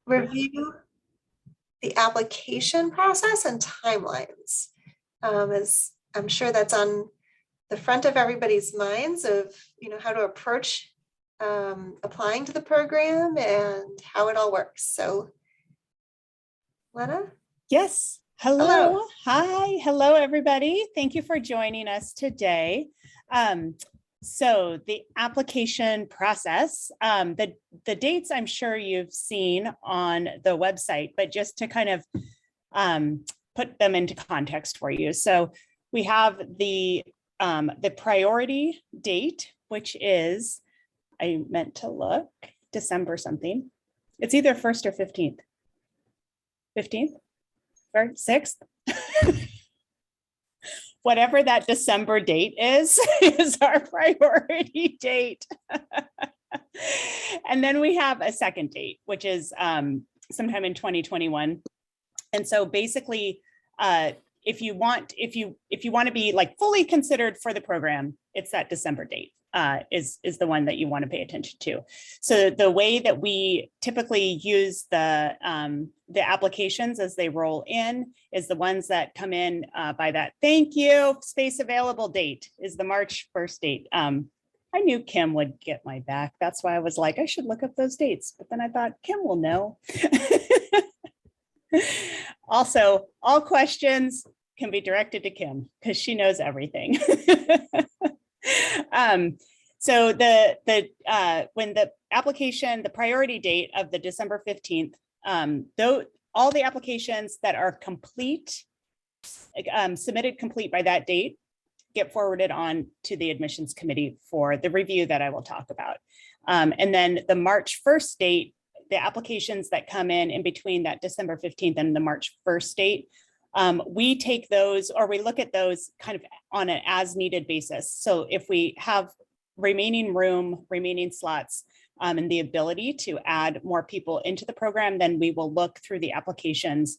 review the application process and timelines. As I'm sure that's on the front of everybody's minds of, how to approach applying to the program and how it all works. So, Lena? Yes. Hello. Hi. Hello, everybody. Thank you for joining us today. So the application process, the dates I'm sure you've seen on the website, but just to kind of put them into context for you. So we have the priority date, which is, I meant to look, December something. It's either 1st or 15th. 15th or 6th. Whatever that December date is our priority date. And then we have a second date, which is sometime in 2021. And so basically, if you want to be like fully considered for the program, it's that December date is the one that you want to pay attention to. So the way that we typically use the applications as they roll in is the ones that come in by that thank you space available date is the March 1st date. I knew Kim would get my back. That's why I was like, I should look up those dates. But then I thought Kim will know. Also, all questions can be directed to Kim because she knows everything. So when the application, the priority date of the December 15th, though all the applications that are complete, submitted complete by that date, get forwarded on to the admissions committee for the review that I will talk about. And then the March 1st date, the applications that come in between that December 15th and the March 1st date, we take those or we look at those kind of on an as needed basis. So if we have remaining room, remaining slots, and the ability to add more people into the program, then we will look through the applications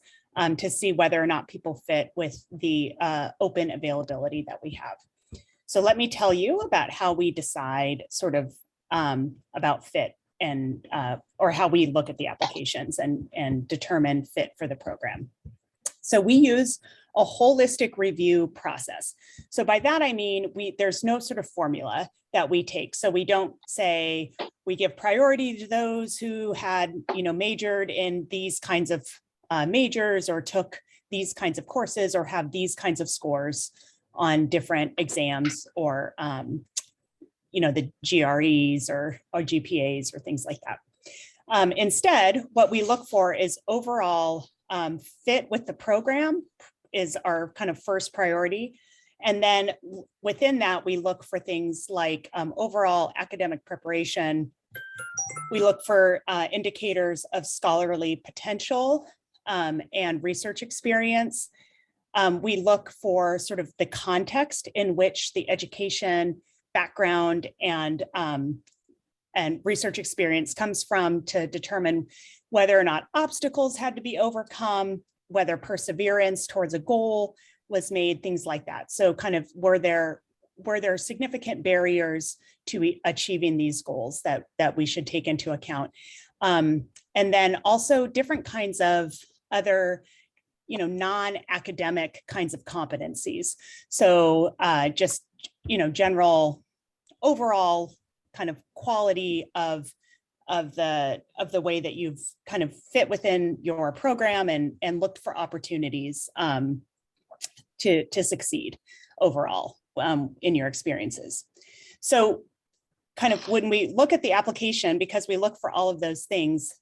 to see whether or not people fit with the open availability that we have. So let me tell you about how we decide sort of about fit and or how we look at the applications and determine fit for the program. So we use a holistic review process. So by that, I mean, there's no sort of formula that we take. So we don't say we give priority to those who had, majored in these kinds of majors or took these kinds of courses or have these kinds of scores on different exams or, the GREs or GPAs or things like that. Instead, what we look for is overall fit with the program is our kind of first priority. And then within that, we look for things like overall academic preparation. We look for indicators of scholarly potential and research experience. We look for sort of the context in which the education background and research experience comes from to determine whether or not obstacles had to be overcome, whether perseverance towards a goal was made, things like that. So kind of were there significant barriers to achieving these goals that we should take into account. And then also different kinds of other, non-academic kinds of competencies. So just, general overall kind of quality of the way that you've kind of fit within your program and looked for opportunities to succeed overall in your experiences. So kind of when we look at the application, because we look for all of those things,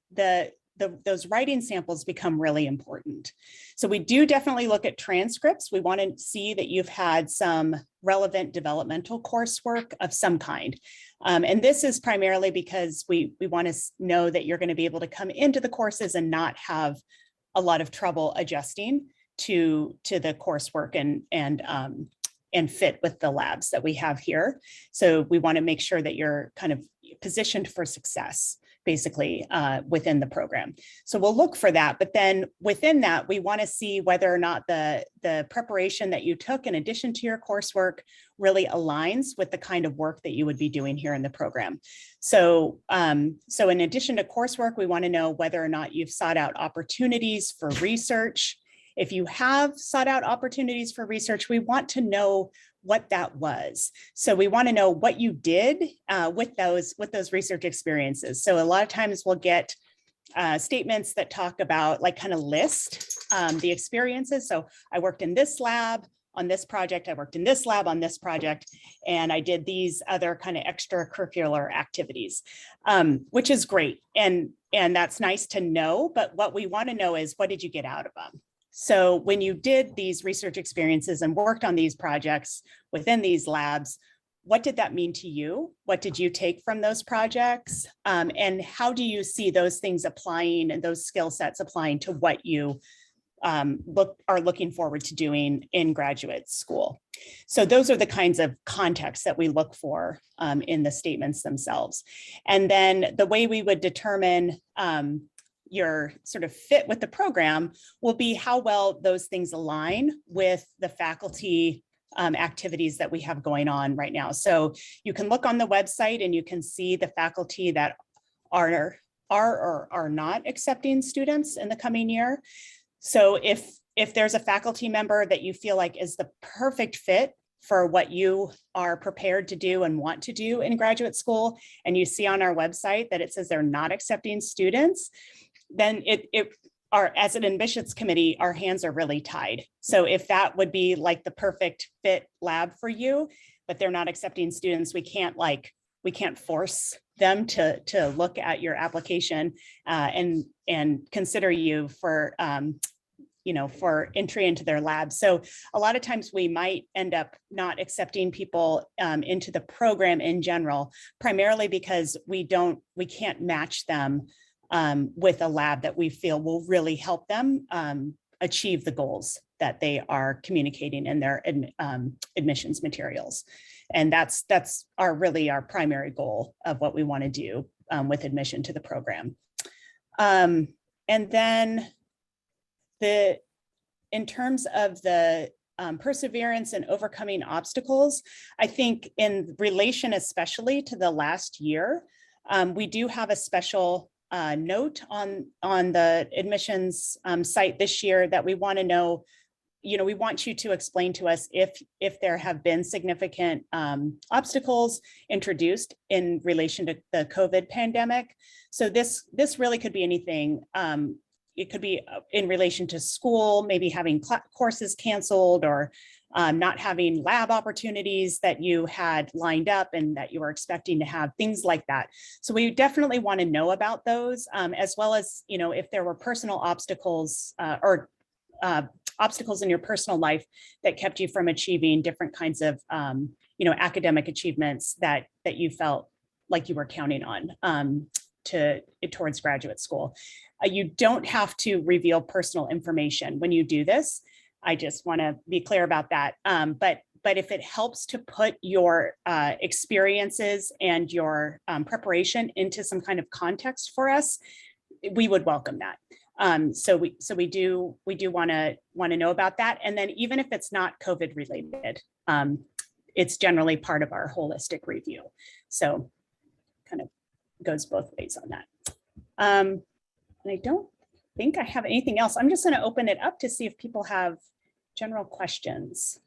those writing samples become really important. So we do definitely look at transcripts. We want to see that you've had some relevant developmental coursework of some kind. And this is primarily because we want to know that you're going to be able to come into the courses and not have a lot of trouble adjusting to the coursework and fit with the labs that we have here. So we want to make sure that you're kind of positioned for success basically within the program. So we'll look for that. But then within that, we want to see whether or not the preparation that you took in addition to your coursework really aligns with the kind of work that you would be doing here in the program. So, so in addition to coursework, we want to know whether or not you've sought out opportunities for research. If you have sought out opportunities for research, we want to know what that was. So we want to know what you did with those research experiences. So a lot of times we'll get statements that talk about, like, kind of list the experiences. So I worked in this lab on this project, I worked in this lab on this project, and I did these other kind of extracurricular activities, which is great. And that's nice to know, but what we want to know is, what did you get out of them? So when you did these research experiences and worked on these projects within these labs, what did that mean to you? What did you take from those projects? And how do you see those things applying, and those skill sets applying to what you are looking forward to doing in graduate school? So those are the kinds of contexts that we look for in the statements themselves. And then the way we would determine your sort of fit with the program will be how well those things align with the faculty activities that we have going on right now. So you can look on the website and you can see the faculty that are or are not accepting students in the coming year. So if there's a faculty member that you feel like is the perfect fit for what you are prepared to do and want to do in graduate school, and you see on our website that it says they're not accepting students, then as an admissions committee, our hands are really tied. So if that would be like the perfect fit lab for you, but they're not accepting students, we can't force them to look at your application and consider you for for entry into their lab. So a lot of times we might end up not accepting people into the program in general, primarily because we can't match them with a lab that we feel will really help them achieve the goals that they are communicating in their admissions materials. And that's really our primary goal of what we want to do with admission to the program. And then in terms of the perseverance and overcoming obstacles, I think in relation especially to the last year, we do have a special note on the admissions site this year that we want to know, we want you to explain to us if there have been significant obstacles introduced in relation to the COVID pandemic. So this really could be anything. It could be in relation to school, maybe having courses canceled, or not having lab opportunities that you had lined up and that you were expecting to have, things like that. So we definitely want to know about those, as well as, if there were personal obstacles or obstacles in your personal life that kept you from achieving different kinds of, academic achievements that you felt like you were counting on towards graduate school. You don't have to reveal personal information when you do this. I just want to be clear about that. But if it helps to put your experiences and your preparation into some kind of context for us, we would welcome that. So we do want to know about that. And then even if it's not COVID related, it's generally part of our holistic review. So kind of goes both ways on that. And I don't think I have anything else. I'm just going to open it up to see if people have general questions.